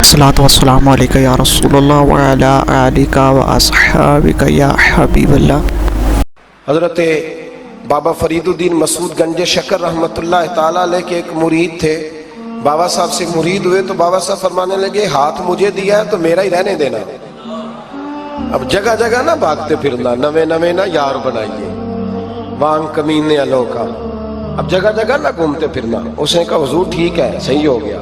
الصلاۃ والسلام علیکہ یا رسول اللہ وعلی آلک واصحابک یا حبیب اللہ۔ حضرت بابا فرید الدین مسعود گنج شکر رحمۃ اللہ تعالیٰ علیہ کے ایک مرید تھے۔ بابا صاحب سے مرید ہوئے تو بابا صاحب فرمانے لگے ہاتھ مجھے دیا ہے تو میرا ہی رہنے دینا۔ اب جگہ جگہ نہ بھاگتے پھرنا، نوے نوے نہ یار بنائیے وان کمینے الو کا، اب جگہ جگہ نہ گھومتے پھرنا۔ اس نے کہا حضور ٹھیک ہے، صحیح ہو گیا،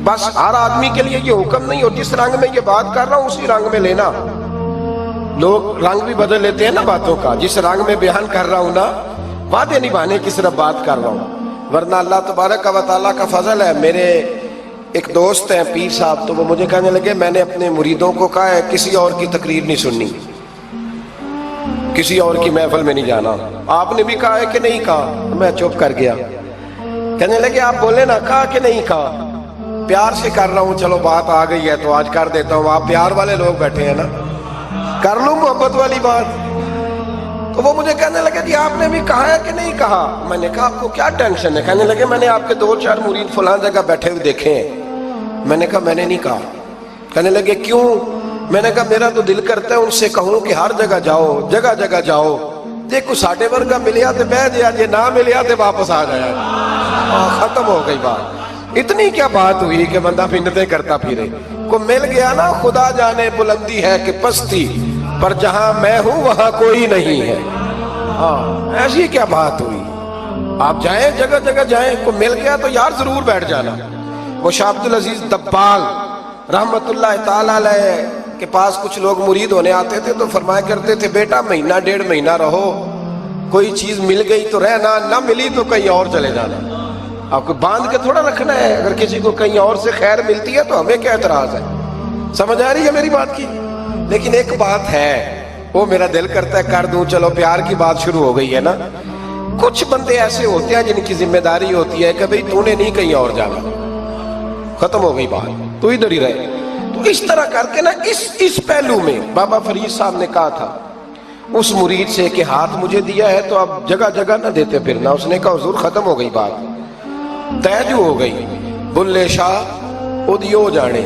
بس ہر آدمی کے لیے یہ حکم نہیں ہو جس رنگ میں یہ بات کر رہا ہوں اسی رنگ میں لینا۔ لوگ رنگ بھی بدل لیتے ہیں نا باتوں کا، جس رنگ میں بیان کر رہا ہوں نا وعدے نبھانے کی صرف بات کر رہا ہوں، ورنہ اللہ تبارک و تعالیٰ کا فضل ہے۔ میرے ایک دوست ہیں پیر صاحب، تو وہ مجھے کہنے لگے میں نے اپنے مریدوں کو کہا ہے کسی اور کی تقریر نہیں سننی، کسی اور کی محفل میں نہیں جانا۔ آپ نے بھی کہا ہے کہ نہیں کہا؟ میں چپ کر گیا۔ کہنے لگے آپ بولے نا، کہا کہ نہیں کہا؟ پیار سے کر رہا ہوں، چلو بات آ گئی ہے تو آج کر دیتا ہوں، آپ پیار والے لوگ بیٹھے ہیں نا، کر لوں محبت والی بات۔ تو وہ مجھے کہنے لگے جی آپ نے بھی کہا ہے کہ نہیں کہا؟ میں نے کہا آپ کو کیا ٹینشن ہے؟ کہنے لگے میں نے آپ کے 2-4 مرید فلاں جگہ بیٹھے ہوئے دیکھے ہیں۔ میں نے کہا میں نے نہیں کہا۔ کہنے لگے کیوں؟ میں نے کہا میرا تو دل کرتا ہے ان سے کہوں کہ ہر جگہ جاؤ، جگہ جگہ جاؤ، دیکھو ساڈے ورگا ملیا تو بہ جیا، جے نہ ملیا تو واپس آ جایا، ختم ہو گئی بات۔ اتنی کیا بات ہوئی کہ بندہ منتیں کرتا پھرے؟ کو مل گیا نا، خدا جانے بلندی ہے کہ پستی، پر جہاں میں ہوں وہاں کوئی نہیں ہے۔ ایسی کیا بات ہوئی؟ آپ جائیں جگہ جگہ جائیں، کو مل گیا تو یار ضرور بیٹھ جانا۔ وہ شاہ عبدالعزیز دبال رحمت اللہ تعالیٰ علیہ کے پاس کچھ لوگ مرید ہونے آتے تھے تو فرمایا کرتے تھے بیٹا 1-1.5 مہینہ رہو، کوئی چیز مل گئی تو رہنا، نہ ملی تو کہیں اور چلے جانا۔ آپ کو باندھ کے تھوڑا رکھنا ہے، اگر کسی کو کہیں اور سے خیر ملتی ہے تو ہمیں کیا اعتراض ہے؟ سمجھ آ رہی ہے میری بات کی؟ لیکن ایک بات ہے، وہ میرا دل کرتا ہے کر دوں، چلو پیار کی بات شروع ہو گئی ہے نا۔ کچھ بندے ایسے ہوتے ہیں جن کی ذمہ داری ہوتی ہے کہ بھئی تو نے نہیں کہیں اور جانا، ختم ہو گئی بات، تو ادھر ہی رہے۔ تو اس طرح کر کے نا اس پہلو میں بابا فرید صاحب نے کہا تھا اس مرید سے کہ ہاتھ مجھے دیا ہے تو اب جگہ جگہ نہ دیتے پھرنا۔ اس نے کہا حضور ختم ہو گئی بات، طے جو ہو گئی، بلے شاہ ادیو جانے،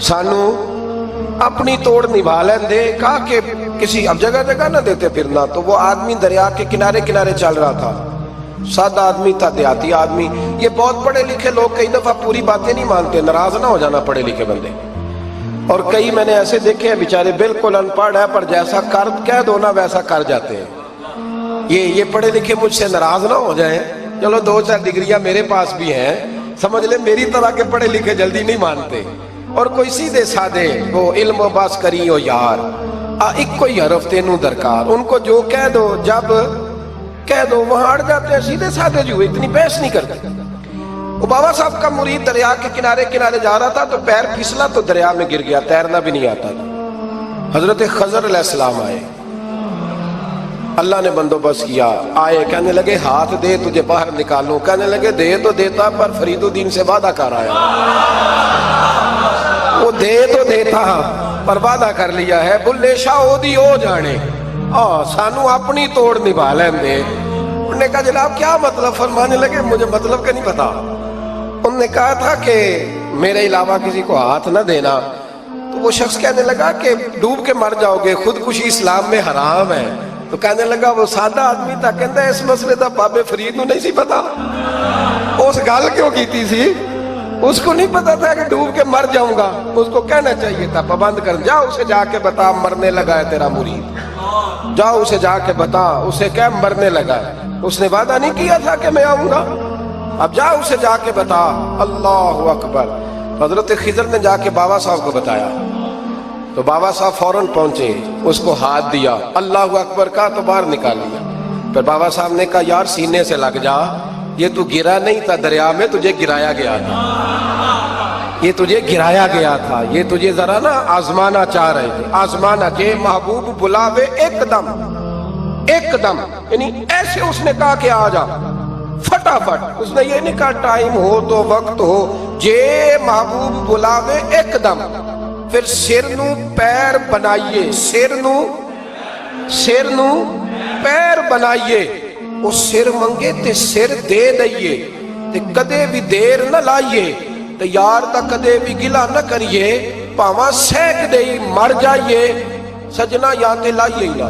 سانو اپنی توڑ نبھا لین دے۔ کہا کہ کسی اب جگہ جگہ نہ دیتے پھرنا۔ تو وہ آدمی دریا کے کنارے کنارے چل رہا تھا، سادہ آدمی تھا، دیہاتی آدمی۔ یہ بہت پڑھے لکھے لوگ کئی دفعہ پوری باتیں نہیں مانتے، ناراض نہ ہو جانا پڑھے لکھے بندے، اور کئی میں نے ایسے دیکھے ہیں بیچارے بالکل ان پڑھ ہے پر جیسا کہہ دو نا ویسا کر جاتے ہیں۔ یہ پڑھے لکھے مجھ سے ناراض نہ ہو جائیں، چلو 2-4 ڈگریاں میرے پاس بھی ہیں، سمجھ لیں میری طرح کے پڑھے لکھے جلدی نہیں مانتے، اور کوئی سیدھے سادے وہ علم و باس کری ہو یار، ایک کوئی حرف تینوں درکار، ان کو جو کہہ دو جب کہہ دو وہاں اڑ جاتے ہیں، سیدھے سادے جو اتنی بحث نہیں کرتے۔ وہ بابا صاحب کا مرید دریا کے کنارے کنارے جا رہا تھا تو پیر پھسلا تو دریا میں گر گیا، تیرنا بھی نہیں آتا تھا۔ حضرت خضر علیہ السلام آئے، اللہ نے بندوبست کیا، آئے، کہنے لگے ہاتھ دے تجھے باہر نکالوں۔ کہنے لگے دے تو دیتا پر فرید الدین سے وعدہ کر آیا، وہ دے تو دیتا پر وعدہ کر لیا ہے، بلے شاہ اودی ہو جانے، سانو اپنی توڑ نبھا لین دے۔ انہوں نے کہا جناب کیا مطلب؟ فرمانے لگے مجھے مطلب کا نہیں پتا۔ انہوں نے کہا تھا کہ میرے علاوہ کسی کو ہاتھ نہ دینا۔ تو وہ شخص کہنے لگا کہ ڈوب کے مر جاؤ گے، خودکشی اسلام میں حرام ہے۔ تو کہنے لگا وہ سادہ آدمی تھا، کہتا ہے اس مسئلے دا بابے فرید نو نہیں سی پتا، اس گل کیوں کیتی سی؟ اس کو نہیں پتا تھا کہ ڈوب کے مر جاؤں گا، اس کو کہنا چاہیے تھا پابند کر، جا اسے جا کے بتا مرنے لگا ہے تیرا مرید، جا اسے جا کے بتا، اسے کہہ مرنے لگا ہے، اس نے وعدہ نہیں کیا تھا کہ میں آؤں گا، اب جا اسے جا کے بتا۔ اللہ اکبر۔ حضرت خضر نے جا کے بابا صاحب کو بتایا تو بابا صاحب فوراً پہنچے، اس کو ہاتھ دیا، اللہ اکبر کہا تو باہر نکال لیا۔ پھر بابا صاحب نے کہا یار سینے سے لگ جا، یہ تو گرا نہیں تھا دریا میں، تجھے گرایا گیا تھا، یہ تجھے گرایا گیا تھا، یہ تجھے ذرا نا آزمانا چاہ رہے تھے، آزمانا جے محبوب بلاوے ایک دم، ایک دم، یعنی ایسے اس نے کہا کہ آ جا فٹافٹ، اس نے یہ نہیں کہا ٹائم ہو تو وقت ہو، جے محبوب بلاوے ایک دم۔ پھر سر نو پیر بنائیے، سر نو پیر بنائیے، وہ سر منگے تے سر دے دئیے تے کدے بھی دیر نہ لائیے، ਤੇ ਯਾਰ ਦਾ ਕਦੇ ਵੀ ਗਿਲਾ ਨਾ ਕਰੀਏ, ਭਾਵਾਂ ਸਹਿਕ ਦੇ ਹੀ ਮਰ ਜਾਈਏ, ਸਜਣਾ ਜਾਂ ਤੇ ਲਾਈਏ ਹੀ ਨਾ,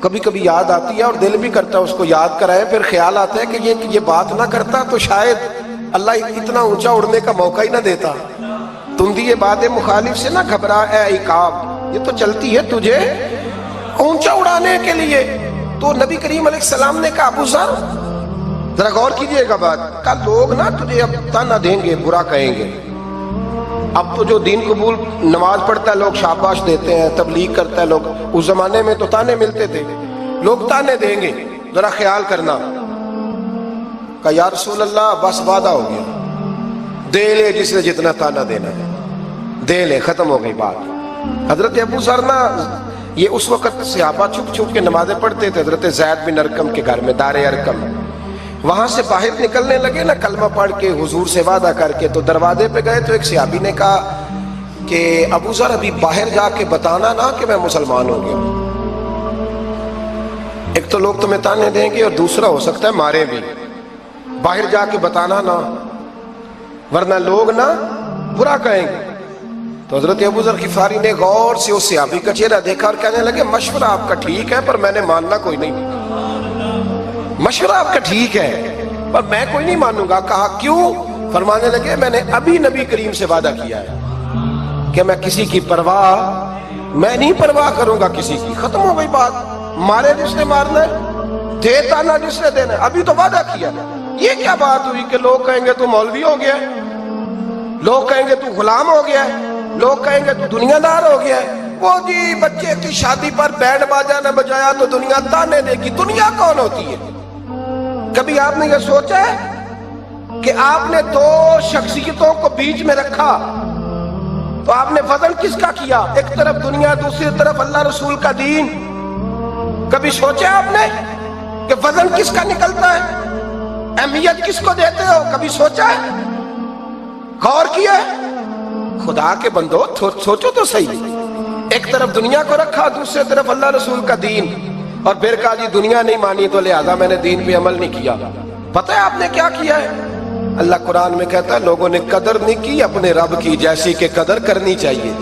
کبھی کبھی یاد آتی ہے اور دل بھی کرتا ہے اس کو یاد کرائے، پھر خیال آتا ہے کہ یہ بات نہ کرتا تو شاید اللہ اتنا اونچا اڑنے کا موقع ہی نہ دیتا۔ تندی باد مخالف سے نہ گھبرا اے عقاب، یہ تو چلتی ہے تجھے اونچا اڑانے کے لیے۔ تو نبی کریم علیہ السلام نے کہا ابو ذر ذرا غور کیجئے گا بات، کہا لوگ نا تجھے اب تانا دیں گے، برا کہیں گے۔ اب تو جو دین قبول نماز پڑھتا ہے لوگ شاباش دیتے ہیں، تبلیغ کرتا ہے لوگ، اس زمانے میں تو تانے ملتے تھے، لوگ تانے دیں گے، ذرا خیال کرنا۔ کہا یا رسول اللہ بس وعدہ ہو گیا، دے لے جس نے جتنا تانا دینا ہے، دے لے، ختم ہو گئی بات۔ حضرت ابو ذر نا یہ اس وقت صحابہ چھپ چھپ کے نمازیں پڑھتے تھے حضرت زید بن ارقم کے گھر میں، دار ارقم۔ وہاں سے باہر نکلنے لگے نا کلمہ پڑھ کے حضور سے وعدہ کر کے، تو دروازے پہ گئے تو ایک صحابی نے کہا کہ ابو ذر ابھی باہر جا کے بتانا نا کہ میں مسلمان ہو گیا، ایک تو لوگ تمہیں تانے دیں گے اور دوسرا ہو سکتا ہے مارے بھی، باہر جا کے بتانا نا ورنہ لوگ نا برا کہیں گے۔ تو حضرت ابو ذر غفاری نے غور سے اس صحابی کا چہرہ دیکھا اور کہنے لگے مشورہ آپ کا ٹھیک ہے پر میں نے ماننا کوئی نہیں، مشورہ آپ کا ٹھیک ہے پر میں کوئی نہیں مانوں گا۔ کہا کیوں؟ فرمانے لگے میں نے ابھی نبی کریم سے وعدہ کیا ہے کہ میں کسی کی پرواہ میں نہیں پرواہ کروں گا کسی کی، ختم ہو گئی بات، مارے جس نے مارنا ہے، دیتا نہ جس نے دینا ہے، ابھی تو وعدہ کیا۔ یہ کیا بات ہوئی کہ لوگ کہیں گے تو مولوی ہو گیا ہے، لوگ کہیں گے تو غلام ہو گیا ہے، لوگ کہیں گے تو دنیا دار ہو گیا ہے، وہ جی بچے کی شادی پر بینڈ باجا نہ بجایا تو دنیا تانے دے گی۔ دنیا کون ہوتی ہے؟ کبھی آپ نے یہ سوچا ہے کہ آپ نے دو شخصیتوں کو بیچ میں رکھا تو آپ نے وزن کس کا کیا؟ ایک طرف دنیا، دوسری طرف اللہ رسول کا دین۔ کبھی سوچا آپ نے کہ وزن کس کا نکلتا ہے، اہمیت کس کو دیتے ہو؟ کبھی سوچا ہے، غور کیا ہے؟ خدا کے بندو سوچو تو صحیح، ایک طرف دنیا کو رکھا دوسری طرف اللہ رسول کا دین، اور پھر کہا جی دنیا نہیں مانی تو لہذا میں نے دین پہ عمل نہیں کیا۔ پتہ ہے آپ نے کیا کیا ہے؟ اللہ قرآن میں کہتا ہے لوگوں نے قدر نہیں کی اپنے رب کی جیسی کہ قدر کرنی چاہیے۔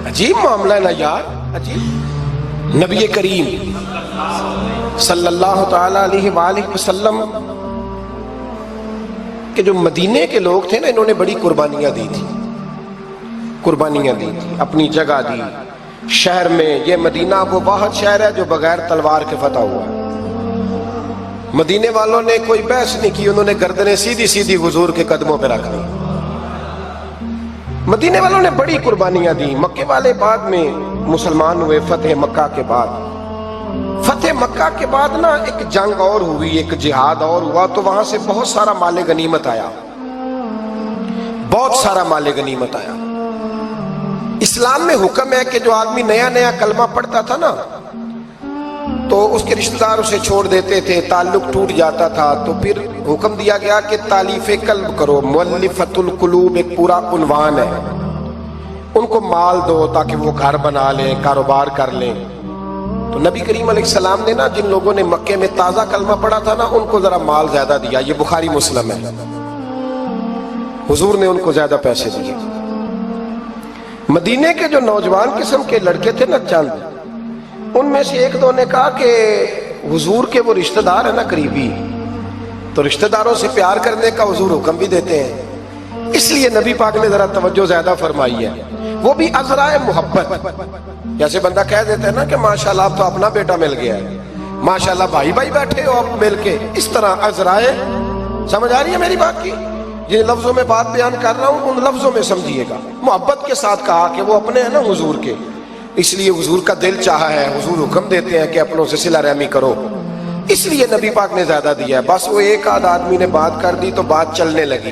عجیب معاملہ ہے نا یار، عجیب۔ نبی کریم صلی اللہ تعالی علیہ وآلہ وسلم کہ جو مدینے کے لوگ تھے نا انہوں نے بڑی قربانیاں دی تھی، قربانیاں دی تھی، اپنی جگہ دی شہر میں۔ یہ مدینہ وہ واحد شہر ہے جو بغیر تلوار کے فتح ہوا ہے۔ مدینے والوں نے کوئی بحث نہیں کی، انہوں نے گردنیں سیدھی سیدھی حضور کے قدموں پہ رکھ دی۔ مدینے والوں نے بڑی قربانیاں دی۔ مکے والے بعد میں مسلمان ہوئے فتح مکہ کے بعد۔ فتح مکہ کے بعد نا ایک جنگ اور ہوئی، ایک جہاد اور ہوا، تو وہاں سے بہت سارا مال غنیمت آیا، بہت سارا مال غنیمت آیا۔ اسلام میں حکم ہے کہ جو آدمی نیا نیا کلمہ پڑھتا تھا نا تو اس کے رشتہ دار اسے چھوڑ دیتے تھے، تعلق ٹوٹ جاتا تھا، تو پھر حکم دیا گیا کہ تالیف قلب کرو۔ مؤلفۃ القلوب ایک پورا عنوان ہے، ان کو مال دو تاکہ وہ گھر بنا لیں، کاروبار کر لیں۔ تو نبی کریم علیہ السلام نے نا جن لوگوں نے مکے میں تازہ کلمہ پڑھا تھا نا ان کو ذرا مال زیادہ دیا، یہ بخاری مسلم ہے، حضور نے ان کو زیادہ پیسے دیے۔ مدینے کے جو نوجوان قسم کے لڑکے تھے نا چند، ان میں سے ایک دو نے کہا کہ حضور کے وہ رشتہ دار ہیں نا قریبی، تو رشتہ داروں سے پیار کرنے کا حضور حکم بھی دیتے ہیں، اس لیے نبی پاک نے ذرا توجہ زیادہ فرمائی ہے، وہ بھی عذرائے محبت۔ جیسے بندہ کہہ دیتا ہے نا کہ ماشاءاللہ اب تو اپنا بیٹا مل گیا ہے، ماشاءاللہ بھائی بھائی بیٹھے ہو اب مل کے، اس طرح عذرائے۔ سمجھ آ رہی ہے میری بات کی؟ جن لفظوں میں بات بیان کر رہا ہوں ان لفظوں میں سمجھیے گا، محبت کے ساتھ کہا کہ وہ اپنے ہیں نا حضور کے، اس لیے حضور کا دل چاہا ہے، حضور حکم دیتے ہیں کہ اپنوں سے صلہ رحمی کرو، اس لیے نبی پاک نے زیادہ دیا ہے۔ بس وہ ایک آدھ آدمی نے بات کر دی تو بات چلنے لگی،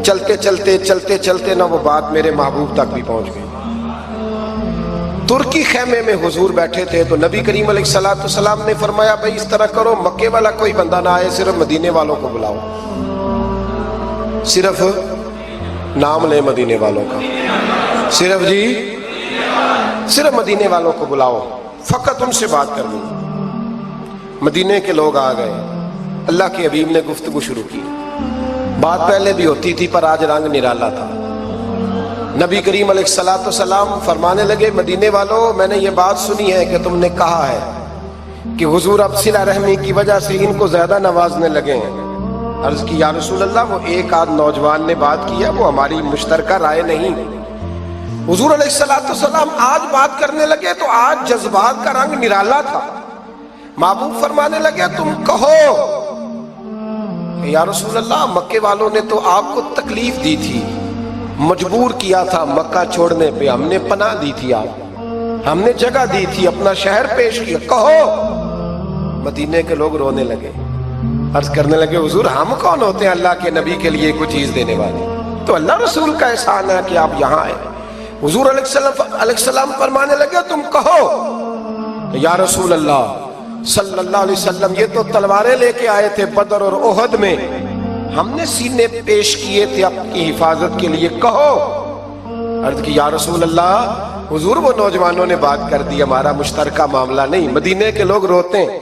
چلتے چلتے چلتے چلتے نہ وہ بات میرے محبوب تک بھی پہنچ گئی۔ ترکی خیمے میں حضور بیٹھے تھے تو نبی کریم علیہ السلام نے فرمایا بھائی اس طرح کرو، مکے والا کوئی بندہ نہ آئے، صرف مدینے والوں کو بلاؤ، صرف نام لے مدینے والوں کا، صرف جی صرف مدینے والوں کو بلاؤ، فقط ان سے بات کرنی۔ مدینے کے لوگ آ گئے، اللہ کے حبیب نے گفتگو شروع کی، بات پہلے بھی ہوتی تھی پر آج رنگ نرالا تھا۔ نبی کریم علیہ الصلوۃ والسلام فرمانے لگے مدینے والوں میں نے یہ بات سنی ہے کہ تم نے کہا ہے کہ حضور اب صلہ رحمی کی وجہ سے ان کو زیادہ نوازنے لگے ہیں۔ عرض کی یا رسول اللہ وہ ایک آدھ نوجوان نے بات کی ہے، وہ ہماری مشترکہ رائے نہیں۔ حضور علیہ الصلوۃ والسلام آج بات کرنے لگے تو آج جذبات کا رنگ نرالا تھا۔ محبوب فرمانے لگے تم کہو یا رسول اللہ مکے والوں نے تو آپ کو تکلیف دی تھی، مجبور کیا تھا مکہ چھوڑنے پہ، ہم نے پناہ دی تھی، آپ ہم نے جگہ دی تھی، اپنا شہر پیش کیا، کہو۔ مدینے کے لوگ رونے لگے، عرض کرنے لگے حضور ہم کون ہوتے ہیں اللہ کے نبی کے لیے کوئی چیز دینے والے، تو اللہ رسول کا احسان ہے کہ آپ یہاں آئے۔ حضور علیہ السلام فرمانے لگے تم کہو یا رسول اللہ صلی اللہ علیہ وسلم یہ تو تلواریں لے کے آئے تھے بدر اور احد میں، ہم نے سینے پیش کیے تھے اپنی حفاظت کے لیے، کہو۔ عرض کی یا رسول اللہ حضور وہ نوجوانوں نے بات کر دی، ہمارا مشترکہ معاملہ نہیں۔ مدینے کے لوگ روتے ہیں۔